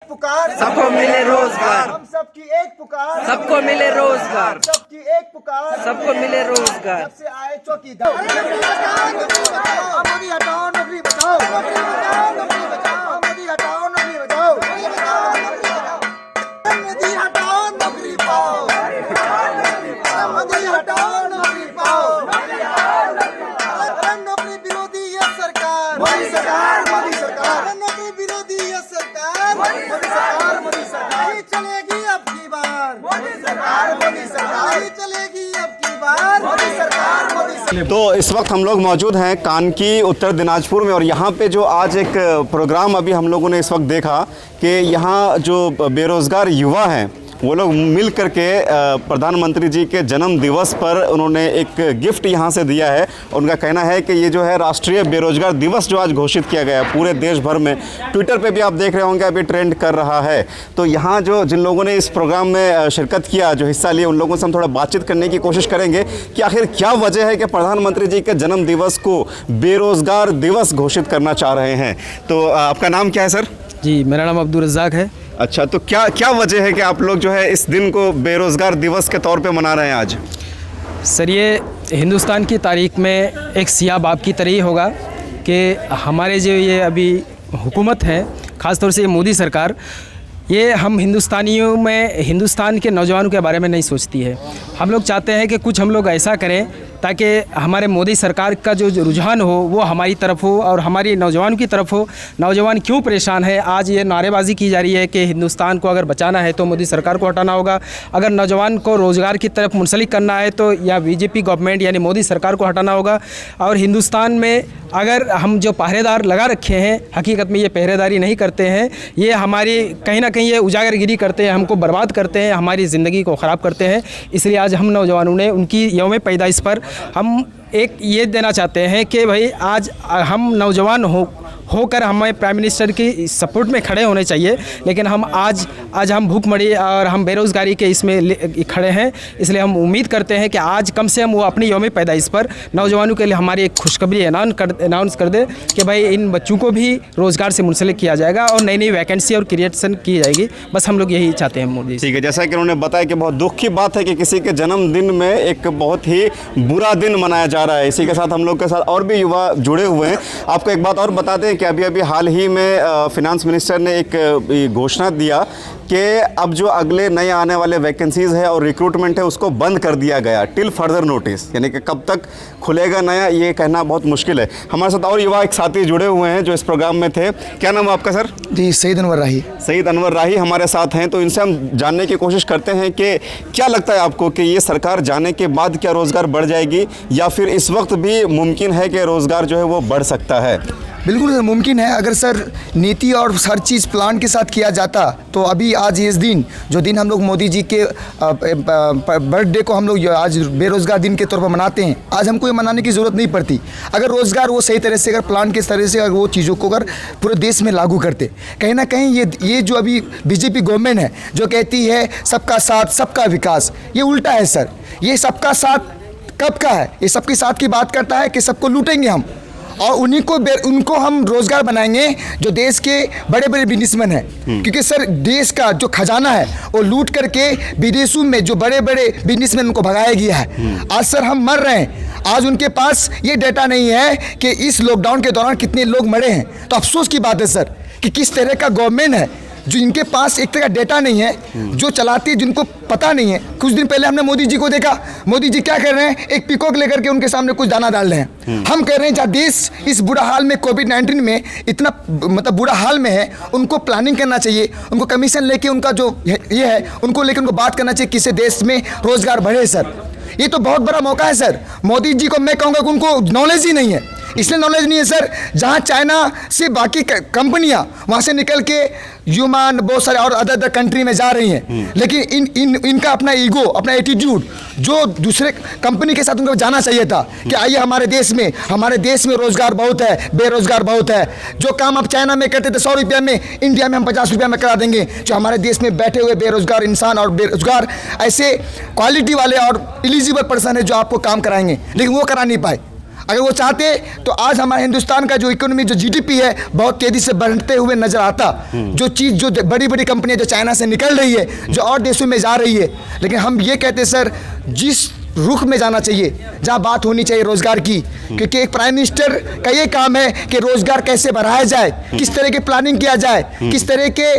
पुकार, सबको मिले रोजगार, हम सबकी एक पुकार, सबको मिले रोजगार, सबकी एक पुकार, सबको मिले रोजगार। जब से आए चौकीदार। मोदी हटाओ नौकरी बचाओ, मोदी हटाओ नौकरी बचाओ, मोदी हटाओ नौकरी बचाओ, मोदी हटाओ नौकरी पाओ, मोदी हटाओ नौकरी पाओ। नौकरी विरोधी ये सरकार, मोदी सरकार, मोदी सरकार। नौकरी विरोधी ये सरकार, मोदी सरकार, मोदी सरकार। नहीं चलेगी अब की बार, मोदी सरकार, मोदी सरकार। नहीं चलेगी अब की बार, मोदी सरकार, मोदी सरकार। तो इस वक्त हम लोग मौजूद हैं कानकी उत्तर दिनाजपुर में, और यहाँ पे जो आज एक प्रोग्राम अभी हम लोगों ने इस वक्त देखा कि यहाँ जो बेरोज़गार युवा हैं वो लोग मिल करके प्रधानमंत्री जी के जन्म दिवस पर उन्होंने एक गिफ्ट यहाँ से दिया है। उनका कहना है कि ये जो है राष्ट्रीय बेरोजगार दिवस जो आज घोषित किया गया है पूरे देश भर में, ट्विटर पे भी आप देख रहे होंगे अभी ट्रेंड कर रहा है। तो यहाँ जो जिन लोगों ने इस प्रोग्राम में शिरकत किया, जो हिस्सा लिए, उन लोगों से हम थोड़ा बातचीत करने की कोशिश करेंगे कि आखिर क्या वजह है कि प्रधानमंत्री जी के जन्म दिवस को बेरोजगार दिवस घोषित करना चाह रहे हैं। तो आपका नाम क्या है सर? जी, मेरा नाम अब्दुल रज़ाक है। अच्छा, तो क्या क्या वजह है कि आप लोग जो है इस दिन को बेरोज़गार दिवस के तौर पे मना रहे हैं आज? सर, ये हिंदुस्तान की तारीख में एक सियाह बाब की तरह ही होगा कि हमारे जो ये अभी हुकूमत है, ख़ास तौर से ये मोदी सरकार, ये हम हिंदुस्तानियों में, हिंदुस्तान के नौजवानों के बारे में नहीं सोचती है। हम लोग चाहते हैं कि कुछ हम लोग ऐसा करें ताकि हमारे मोदी सरकार का जो रुझान हो वो हमारी तरफ हो और हमारी नौजवानों की तरफ हो। नौजवान क्यों परेशान है? आज ये नारेबाजी की जा रही है कि हिंदुस्तान को अगर बचाना है तो मोदी सरकार को हटाना होगा, अगर नौजवान को रोज़गार की तरफ मुंसलिक करना है तो या बीजेपी गवर्नमेंट यानी मोदी सरकार को हटाना होगा। और हिंदुस्तान में अगर हम जो पहरेदार लगा रखे हैं, हकीकत में ये पहरेदारी नहीं करते हैं, ये हमारी कहीं ना कहीं ये उजागरगिरी करते हैं, हमको बर्बाद करते हैं, हमारी ज़िंदगी को ख़राब करते हैं। इसलिए आज हम नौजवानों ने उनकी यौम पैदाइश पर हम एक ये देना चाहते हैं कि भाई आज हम नौजवान होकर हमें प्राइम मिनिस्टर की सपोर्ट में खड़े होने चाहिए, लेकिन हम आज हम भूखमरी और हम बेरोज़गारी के इसमें खड़े हैं। इसलिए हम उम्मीद करते हैं कि आज कम से कम वो अपनी यौम पैदाइश पर नौजवानों के लिए हमारी एक खुशखबरी अनाउंस कर दे कि भाई इन बच्चों को भी रोज़गार से मुंसलिक किया जाएगा और नई नई वैकेंसी और क्रिएशन की जाएगी। बस हम लोग यही चाहते हैं मोदी। ठीक है, जैसा कि उन्होंने बताया कि बहुत दुख की बात है कि किसी के जन्मदिन में एक बहुत ही बुरा दिन मनाया जा रहा है। इसी के साथ हम लोग के साथ और भी युवा जुड़े हुए हैं। आपको एक बात और बताते हैं कि अभी हाल ही में फिनेंस मिनिस्टर ने एक घोषणा दिया कि अब जो अगले नए आने वाले वैकेंसीज़ है और रिक्रूटमेंट है उसको बंद कर दिया गया टिल फर्दर नोटिस, यानी कि कब तक खुलेगा नया ये कहना बहुत मुश्किल है। हमारे साथ और युवा एक साथी जुड़े हुए हैं जो इस प्रोग्राम में थे। क्या नाम है आपका सर? जी, सईद अनवर राही। सईद अनवर राही हमारे साथ हैं, तो इनसे हम जानने की कोशिश करते हैं कि क्या लगता है आपको कि ये सरकार जाने के बाद क्या रोज़गार बढ़ जाएगी या फिर इस वक्त भी मुमकिन है कि रोज़गार जो है वो बढ़ सकता है? बिल्कुल सर, मुमकिन है। अगर सर नीति और हर चीज़ प्लान के साथ किया जाता तो अभी आज इस दिन जो दिन हम लोग मोदी जी के बर्थडे को हम लोग आज बेरोज़गार दिन के तौर पर मनाते हैं, आज हमको ये मनाने की ज़रूरत नहीं पड़ती अगर रोज़गार वो सही तरह से, अगर प्लान के तरह से अगर वो चीज़ों को अगर पूरे देश में लागू करते। कहीं ना कहीं ये जो अभी बीजेपी गवर्नमेंट है जो कहती है सबका साथ सबका विकास, ये उल्टा है सर। ये सबका साथ कब का है? ये सबके साथ की बात करता है कि सबको लूटेंगे हम और उनको हम रोज़गार बनाएंगे जो देश के बड़े बड़े बिजनेसमैन हैं। क्योंकि सर देश का जो खजाना है वो लूट करके विदेशों में जो बड़े बड़े बिजनेसमैन उनको भगाया गया है। आज सर हम मर रहे हैं, आज उनके पास ये डेटा नहीं है कि इस लॉकडाउन के दौरान कितने लोग मरे हैं। तो अफसोस की बात है सर कि किस तरह का गवर्नमेंट है जो इनके पास एक तरह का डेटा नहीं है, जो चलाती है जिनको पता नहीं है। कुछ दिन पहले हमने मोदी जी को देखा, मोदी जी क्या कर रहे हैं, एक पीकॉक लेकर के उनके सामने कुछ दाना डाल रहे हैं। हम कह रहे हैं जहाँ देश इस बुरा हाल में कोविड-19 में इतना मतलब बुरा हाल में है, उनको प्लानिंग करना चाहिए, उनको कमीशन लेके उनका जो ये है उनको लेकर उनको बात करना चाहिए किसी देश में रोज़गार बढ़े। सर ये तो बहुत बड़ा मौका है सर। मोदी जी को मैं कहूँगा कि उनको नॉलेज ही नहीं है, इसलिए नॉलेज नहीं है सर। जहाँ चाइना से बाकी कंपनियाँ वहाँ से निकल के ह्यूमन बहुत सारे और अदर कंट्री में जा रही हैं, लेकिन इनका अपना ईगो, अपना एटीट्यूड जो दूसरे कंपनी के साथ उनको जाना चाहिए था कि आइए हमारे देश में रोज़गार बहुत है, बेरोज़गार बहुत है। जो काम आप चाइना में करते थे 100 रुपये में, इंडिया में हम 50 रुपये में करा देंगे। जो हमारे देश में बैठे हुए बेरोज़गार इंसान और बेरोज़गार ऐसे क्वालिटी वाले और एलिजिबल पर्सन है जो आपको काम कराएंगे, लेकिन वो करा नहीं पाए। अगर वो चाहते तो आज हमारे हिंदुस्तान का जो इकोनॉमी जो जीडीपी है बहुत तेज़ी से बढ़ते हुए नजर आता। जो चीज़ जो बड़ी बड़ी कंपनियां जो चाइना से निकल रही है, जो और देशों में जा रही है, लेकिन हम ये कहते हैं सर जिस रुख में जाना चाहिए, जहाँ बात होनी चाहिए रोजगार की, क्योंकि एक प्राइम मिनिस्टर का ये काम है कि रोजगार कैसे बढ़ाया जाए, किस तरह की प्लानिंग किया जाए, किस तरह के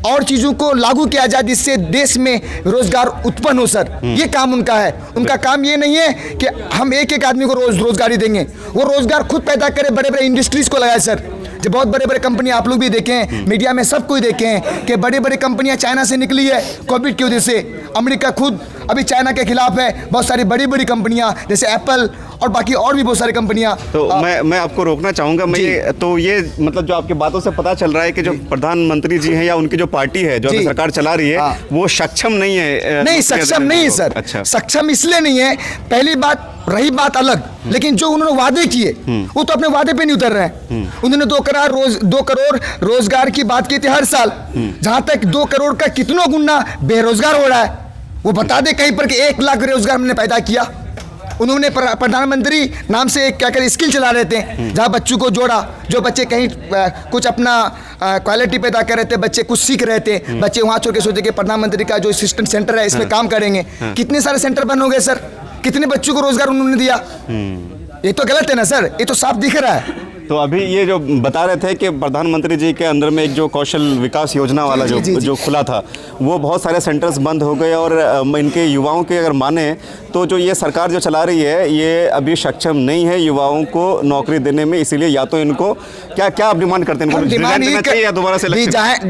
और चीज़ों को लागू किया जाए जिससे देश में रोजगार उत्पन्न हो सर। ये काम उनका है। उनका काम ये नहीं है कि हम एक एक आदमी को रोजगारी देंगे, वो रोजगार खुद पैदा करे, बड़े बड़े इंडस्ट्रीज को लगाए सर। जो बहुत बड़े बड़े कंपनियां आप लोग भी देखे हैं, मीडिया में सब कोई देखे हैं कि बड़ी बड़ी कंपनियां चाइना से निकली है कोविड की वजह से। अमेरिका खुद अभी चाइना के खिलाफ है। बहुत सारी बड़ी बड़ी कंपनियां जैसे एप्पल और बाकी और भी बहुत सारी कंपनियां। तो मैं आपको रोकना चाहूँगा। तो ये मतलब जो आपकी बातों से पता चल रहा है कि जो प्रधानमंत्री जी हैं या उनकी जो पार्टी है जो अभी सरकार चला रही है वो सक्षम नहीं है। नहीं, सक्षम नहीं है सर। अच्छा, सक्षम इसलिए नहीं है, पहली बात रही बात अलग, लेकिन जो उन्होंने वादे किए वो तो अपने वादे पे नहीं उतर रहे हैं। उन्होंने 2 करोड़ रोजगार की बात की थी हर साल। जहां तक 2 करोड़ का कितना गुना बेरोजगार हो रहा है वो बता दे कहीं पर कि 1 लाख रोजगार हमने पैदा किया। उन्होंने प्रधानमंत्री नाम से एक क्या कहते स्किल चला रहे थे, जहाँ बच्चों को जोड़ा, जो बच्चे कहीं कुछ अपना क्वालिटी पैदा कर रहे थे, बच्चे कुछ सीख रहे थे, बच्चे वहाँ छोड़ के सोचे कि प्रधानमंत्री का जो असिस्टेंट सेंटर है इसमें काम करेंगे। कितने सारे सेंटर बंद हो गए सर, कितने बच्चों को रोजगार उन्होंने दिया? ये तो गलत है ना सर, ये तो साफ दिख रहा है। तो अभी ये जो बता रहे थे कि प्रधानमंत्री जी के अंदर में एक जो कौशल विकास योजना वाला जो खुला था वो बहुत सारे सेंटर्स बंद हो गए और इनके युवाओं के अगर माने तो जो ये सरकार जो चला रही है ये अभी सक्षम नहीं है युवाओं को नौकरी देने में। इसीलिए या तो इनको क्या क्या आप डिमांड करते हैं, या दोबारा से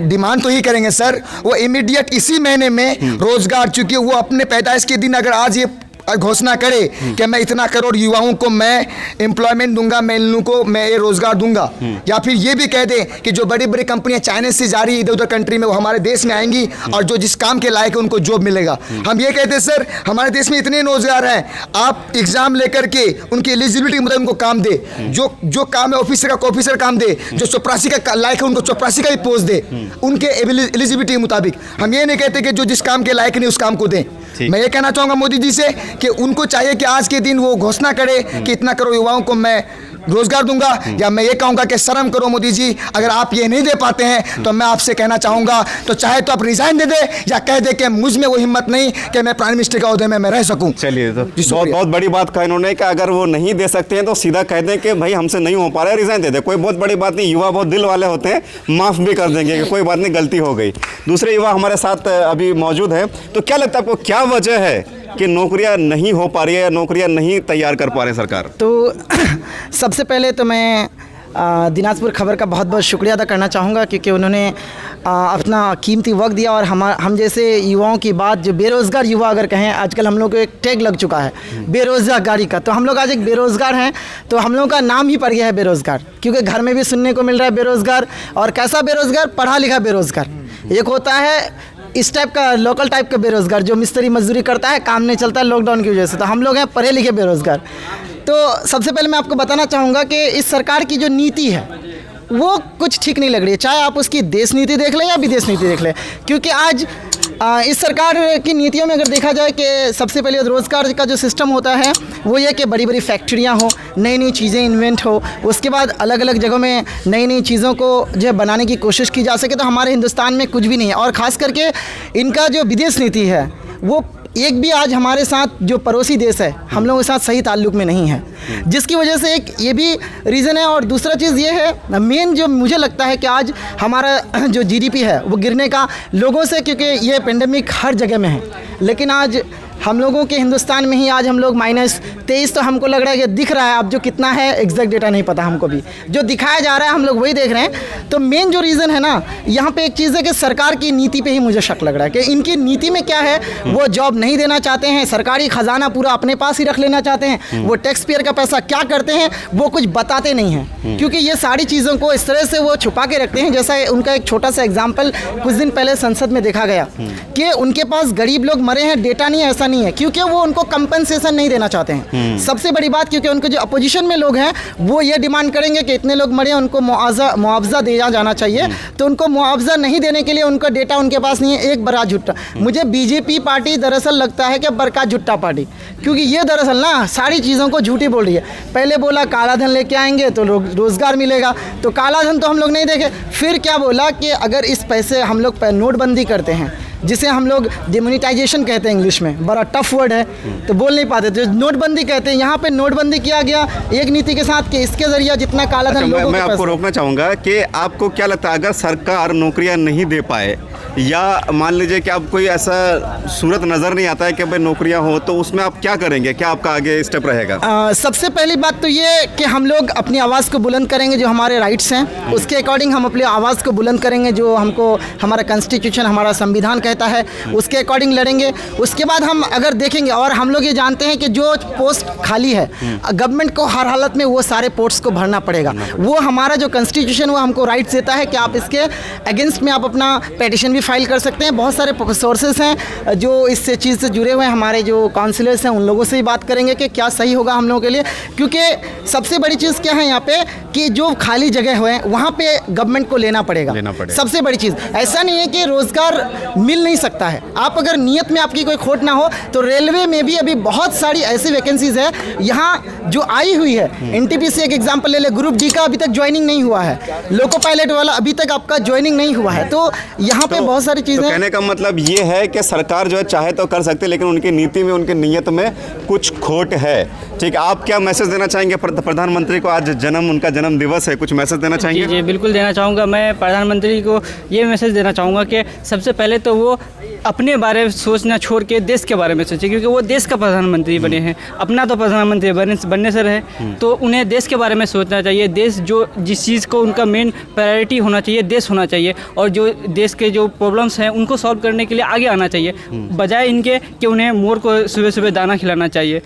डिमांड तो ही करेंगे सर। वो इमीडिएट इसी महीने में रोजगार, चूंकि वो अपने पैदाइश के दिन अगर आज ये घोषणा करे कि मैं इतना करोड़ युवाओं को मैं एम्प्लॉयमेंट दूंगा, मैं इन लोगों को मैं ये रोजगार दूंगा, या फिर ये भी कह दे कि जो बड़ी बड़ी कंपनियां चाइना से जा रही इधर उधर कंट्री में वो हमारे देश में आएंगी और जो जिस काम के लायक है उनको जॉब मिलेगा। हम ये कहते हैं सर हमारे देश में इतने रोजगार हैं, आप एग्जाम लेकर के उनकी एलिजिबिलिटी के मुताबिक उनको काम दे, जो काम है ऑफिसर का ऑफिसर काम दे, जो चपरासी का लायक है उनको चपरासी का भी पोस्ट दे उनके एलिजिबिलिटी के मुताबिक। हम ये नहीं कहते कि जो जिस काम के लायक नहीं उस काम को दें। मैं ये कहना चाहूँगा मोदी जी से कि उनको चाहिए कि आज के दिन वो घोषणा करे कि इतना करोड़ युवाओं को मैं रोजगार दूंगा, या मैं ये कहूँगा कि शर्म करो मोदी जी, अगर आप ये नहीं दे पाते हैं तो मैं आपसे कहना चाहूँगा तो चाहे तो आप रिजाइन दे दे या कह दे कि मुझ में वो हिम्मत नहीं कि मैं प्राइम मिनिस्टर के ओहदे में मैं रह सकूँ। चलिए, तो बहुत बड़ी बात कहा इन्होंने कि अगर वो नहीं दे सकते हैं तो सीधा कह दें कि भाई हमसे नहीं हो पा रहा है, रिजाइन दे दे, कोई बहुत बड़ी बात नहीं। युवा बहुत दिल वाले होते हैं, माफ़ भी कर देंगे कि कोई बात नहीं, गलती हो गई। दूसरे युवा हमारे साथ अभी मौजूद है, तो क्या लगता है आपको क्या वजह है कि नौकरियां नहीं हो पा रही है या नौकरियां नहीं तैयार कर पा रही है सरकार? तो सबसे पहले तो मैं दिनाजपुर खबर का बहुत बहुत शुक्रिया अदा करना चाहूँगा क्योंकि उन्होंने अपना कीमती वक्त दिया और हम जैसे युवाओं की बात, जो बेरोज़गार युवा अगर कहें, आजकल हम लोग को एक टैग लग चुका है बेरोज़गारी का, तो हम लोग आज एक बेरोज़गार हैं, तो हम लोगों का नाम ही पड़ गया है बेरोज़गार, क्योंकि घर में भी सुनने को मिल रहा है बेरोज़गार। और कैसा बेरोज़गार? पढ़ा लिखा बेरोज़गार। एक होता है इस टाइप का लोकल टाइप का बेरोज़गार जो मिस्त्री मजदूरी करता है, काम नहीं चलता है लॉकडाउन की वजह से, तो हम लोग हैं पढ़े लिखे बेरोज़गार। तो सबसे पहले मैं आपको बताना चाहूँगा कि इस सरकार की जो नीति है वो कुछ ठीक नहीं लग रही है, चाहे आप उसकी देश नीति देख लें या विदेश नीति देख लें, क्योंकि आज इस सरकार की नीतियों में अगर देखा जाए कि सबसे पहले रोज़गार का जो सिस्टम होता है वो ये कि बड़ी बड़ी फैक्ट्रियाँ हो, नई नई चीज़ें इन्वेंट हो, उसके बाद अलग अलग जगहों में नई नई चीज़ों को जो है बनाने की कोशिश की जा सके। तो हमारे हिंदुस्तान में कुछ भी नहीं है, और ख़ास करके इनका जो विदेश नीति है वो एक भी आज हमारे साथ जो पड़ोसी देश है हम लोगों के साथ सही ताल्लुक़ में नहीं है, जिसकी वजह से एक ये भी रीज़न है। और दूसरा चीज़ ये है, मेन जो मुझे लगता है कि आज हमारा जो जीडीपी है वो गिरने का लोगों से, क्योंकि ये पेंडेमिक हर जगह में है, लेकिन आज हम लोगों के हिंदुस्तान में ही आज हम लोग -23 तो हमको लग रहा है कि दिख रहा है, अब जो कितना है एग्जैक्ट डेटा नहीं पता हमको भी, जो दिखाया जा रहा है हम लोग वही देख रहे हैं। तो मेन जो रीज़न है ना यहाँ पे एक चीज़ है कि सरकार की नीति पे ही मुझे शक लग रहा है कि इनकी नीति में क्या है, वो जॉब नहीं देना चाहते हैं, सरकारी खजाना पूरा अपने पास ही रख लेना चाहते हैं, वो टैक्स पेयर का पैसा क्या करते हैं वो कुछ बताते नहीं हैं, क्योंकि ये सारी चीज़ों को इस तरह से वो छुपा के रखते हैं। जैसा उनका एक छोटा सा एग्जाम्पल कुछ दिन पहले संसद में देखा गया कि उनके पास गरीब लोग मरे हैं, डेटा नहीं है, ऐसा नहीं है, क्योंकि वो उनको कंपनसेशन नहीं देना चाहते हैं। सबसे बड़ी बात, क्योंकि उनको जो अपोजिशन में लोग हैं वो ये डिमांड करेंगे कि इतने लोग मरे, उनको मुआवजा दिया जाना चाहिए। तो उनको मुआवजा नहीं देने के लिए उनका डेटा उनके पास नहीं है। एक बड़ा झुट्टा, मुझे बीजेपी पार्टी दरअसल लगता है कि बड़का झुट्टा पार्टी, क्योंकि ये दरअसल ना सारी चीज़ों को झूठी बोल रही है। पहले बोला काला धन लेके आएंगे तो रोजगार मिलेगा, तो काला धन तो हम लोग नहीं देखे। फिर क्या बोला कि अगर इस पैसे हम लोग नोटबंदी करते हैं, जिसे हम लोग डिमोनेटाइजेशन कहते हैं, इंग्लिश में बड़ा टफ वर्ड है तो बोल नहीं पाते, तो नोटबंदी कहते हैं। यहाँ पे नोटबंदी किया गया एक नीति के साथ कि इसके जरिए जितना काला धन लोगों मैं आपको रोकना चाहूँगा कि आपको क्या लगता है, अगर सरकार नौकरियाँ नहीं दे पाए, या मान लीजिए कि आप कोई ऐसा सूरत नज़र नहीं आता है कि भाई नौकरियाँ हो, तो उसमें आप क्या करेंगे, क्या आपका आगे स्टेप रहेगा? सबसे पहली बात तो ये कि हम लोग अपनी आवाज़ को बुलंद करेंगे, जो हमारे राइट्स हैं उसके अकॉर्डिंग हम अपनी आवाज़ को बुलंद करेंगे, जो हमको हमारा कॉन्स्टिट्यूशन, हमारा संविधान कहता है उसके अकॉर्डिंग लड़ेंगे। उसके बाद हम अगर देखेंगे, और हम लोग ये जानते हैं कि जो पोस्ट खाली है गवर्नमेंट को हर हालत में वो सारे पोस्ट को भरना पड़ेगा। वो हमारा जो कॉन्स्टिट्यूशन वो हमको राइट्स देता है कि आप इसके अगेंस्ट में आप अपना पेटिशन भी फाइल कर सकते हैं। बहुत सारे सोर्सेस हैं जो इस चीज़ से जुड़े हुए हैं, हमारे जो काउंसिलर्स हैं उन लोगों से ही बात करेंगे कि क्या सही होगा हम लोगों के लिए। क्योंकि सबसे बड़ी चीज़ क्या है यहाँ पे कि जो खाली जगह हुए वहाँ पे गवर्नमेंट को लेना पड़ेगा। सबसे बड़ी चीज़ ऐसा नहीं है कि रोज़गार मिल नहीं सकता है, आप अगर नियत में आपकी कोई खोट ना हो तो रेलवे में भी अभी बहुत सारी ऐसी वैकेंसीज है यहाँ जो आई हुई है। एनटीपीसी एक एग्जांपल ले ले, ग्रुप जी का अभी तक ज्वाइनिंग नहीं हुआ है, लोको पायलट वाला अभी तक आपका ज्वाइनिंग नहीं हुआ है। तो यहाँ पे बहुत सारी चीज़ें, कहने का मतलब ये है कि सरकार जो है चाहे तो कर सकते, लेकिन उनकी नीति में, उनकी नीयत में कुछ खोट है। ठीक है, आप क्या मैसेज देना चाहेंगे प्रधानमंत्री को? आज उनका जन्म दिवस है, कुछ मैसेज देना चाहेंगे? जी बिल्कुल देना चाहूँगा। मैं प्रधानमंत्री को ये मैसेज देना चाहूँगा कि सबसे पहले तो वो अपने बारे में सोचना छोड़ के देश के बारे में सोचे, क्योंकि वो देश का प्रधानमंत्री बने हैं। अपना तो प्रधानमंत्री बनने से रहे, तो उन्हें देश के बारे में सोचना चाहिए। देश जो जिस चीज़ को उनका मेन प्रायोरिटी होना चाहिए देश होना चाहिए, और जो देश के जो प्रॉब्लम्स हैं उनको सॉल्व करने के लिए आगे आना चाहिए, बजाय इनके कि उन्हें मोर को सुबह सुबह दाना खिलाना चाहिए।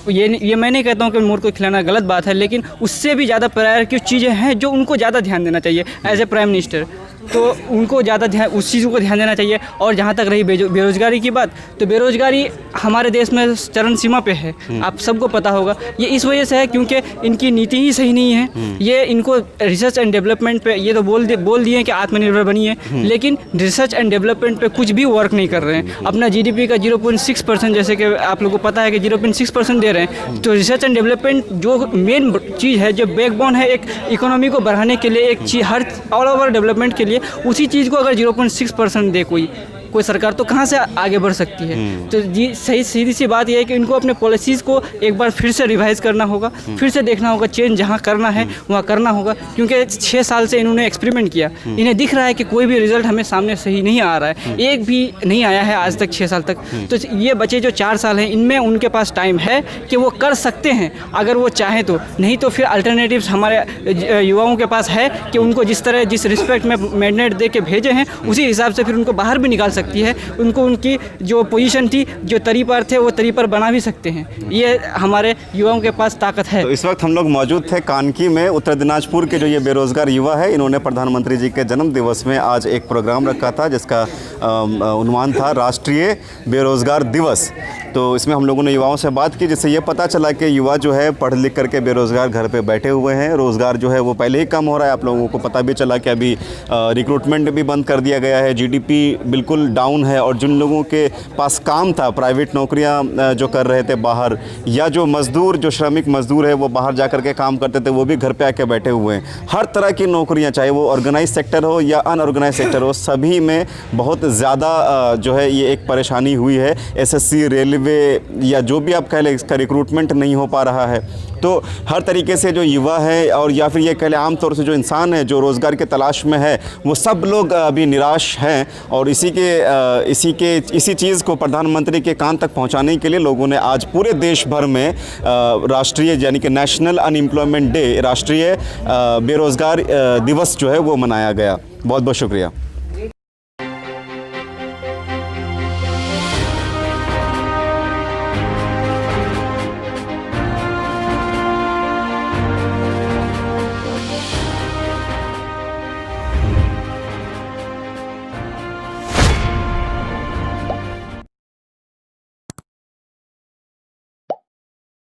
ये मैं नहीं कहता हूँ कि मोर को खिलाना गलत बात है, लेकिन उससे भी ज़्यादा प्रायोरिटी चीज़ें हैं जो उनको ज़्यादा ध्यान देना चाहिए एज ए प्राइम मिनिस्टर। तो उनको ज़्यादा ध्यान उस चीज़ों को ध्यान देना चाहिए। और जहाँ तक रही बेरोज़गारी की बात, तो बेरोज़गारी हमारे देश में चरम सीमा पे है, आप सबको पता होगा। ये इस वजह से है क्योंकि इनकी नीति ही सही नहीं है। ये इनको रिसर्च एंड डेवलपमेंट पे ये तो बोल दिए कि आत्मनिर्भर बनिए, लेकिन रिसर्च एंड डेवलपमेंट पे कुछ भी वर्क नहीं कर रहे हैं। अपना GDP का 0.6%, जैसे कि आप लोगों को पता है कि 0.6% दे रहे हैं। तो रिसर्च एंड डेवलपमेंट जो मेन चीज़ है, जो बैकबोन है एक इकोनॉमी को बढ़ाने के लिए, एक चीज़ हर ऑल ओवर डेवलपमेंट के लिए, उसी चीज़ को अगर 0.6% दे कोई सरकार, तो कहाँ से आगे बढ़ सकती है? तो जी सही सीधी सी बात यह है कि इनको अपने पॉलिसीज़ को एक बार फिर से रिवाइज़ करना होगा, फिर से देखना होगा, चेंज जहाँ करना है वहाँ करना होगा। क्योंकि 6 साल से इन्होंने एक्सपेरिमेंट किया, इन्हें दिख रहा है कि कोई भी रिजल्ट हमें सामने सही नहीं आ रहा है, एक भी नहीं आया है आज तक 6 साल तक। तो ये बचे जो 4 साल हैं, इनमें उनके पास टाइम है कि वो कर सकते हैं अगर वो चाहें तो। नहीं तो फिर अल्टरनेटिव्स हमारे युवाओं के पास है कि उनको जिस रिस्पेक्ट में मैंडेट दे के भेजे हैं उसी हिसाब से फिर उनको बाहर भी निकाल सकती है। उनको उनकी जो पोजीशन थी, जो तरी पर थे, वो तरी पर बना भी सकते हैं। ये हमारे युवाओं के पास ताकत है। तो इस वक्त हम लोग मौजूद थे कानकी में। उत्तर दिनाजपुर के जो ये बेरोज़गार युवा है, इन्होंने प्रधानमंत्री जी के जन्म दिवस में आज एक प्रोग्राम रखा था जिसका उन्वान था राष्ट्रीय बेरोज़गार दिवस। तो इसमें हम लोगों ने युवाओं से बात की, जिससे ये पता चला कि युवा जो है पढ़ लिख करके बेरोज़गार घर पे बैठे हुए हैं। रोज़गार जो है वो पहले ही कम हो रहा है। आप लोगों को पता भी चला कि अभी रिक्रूटमेंट भी बंद कर दिया गया है, GDP बिल्कुल डाउन है। और जिन लोगों के पास काम था, प्राइवेट नौकरियां जो कर रहे थे बाहर, या जो मज़दूर, जो श्रमिक मज़दूर है वो बाहर जा कर के काम करते थे, वो भी घर पे आके बैठे हुए हैं। हर तरह की नौकरियां, चाहे वो ऑर्गेनाइज सेक्टर हो या अनऑर्गेनाइज सेक्टर हो, सभी में बहुत ज़्यादा जो है ये एक परेशानी हुई है। SSC, रेलवे या जो भी आप कह लें, इसका रिक्रूटमेंट नहीं हो पा रहा है। तो हर तरीके से जो युवा है, और या फिर ये कह लें आम तौर से जो इंसान है जो रोज़गार के तलाश में है, वो सब लोग अभी निराश हैं। और इसी चीज़ को प्रधानमंत्री के कान तक पहुंचाने के लिए लोगों ने आज पूरे देश भर में राष्ट्रीय, यानी कि नेशनल अनएम्प्लॉयमेंट डे, राष्ट्रीय बेरोज़गार दिवस जो है वो मनाया गया। बहुत बहुत शुक्रिया।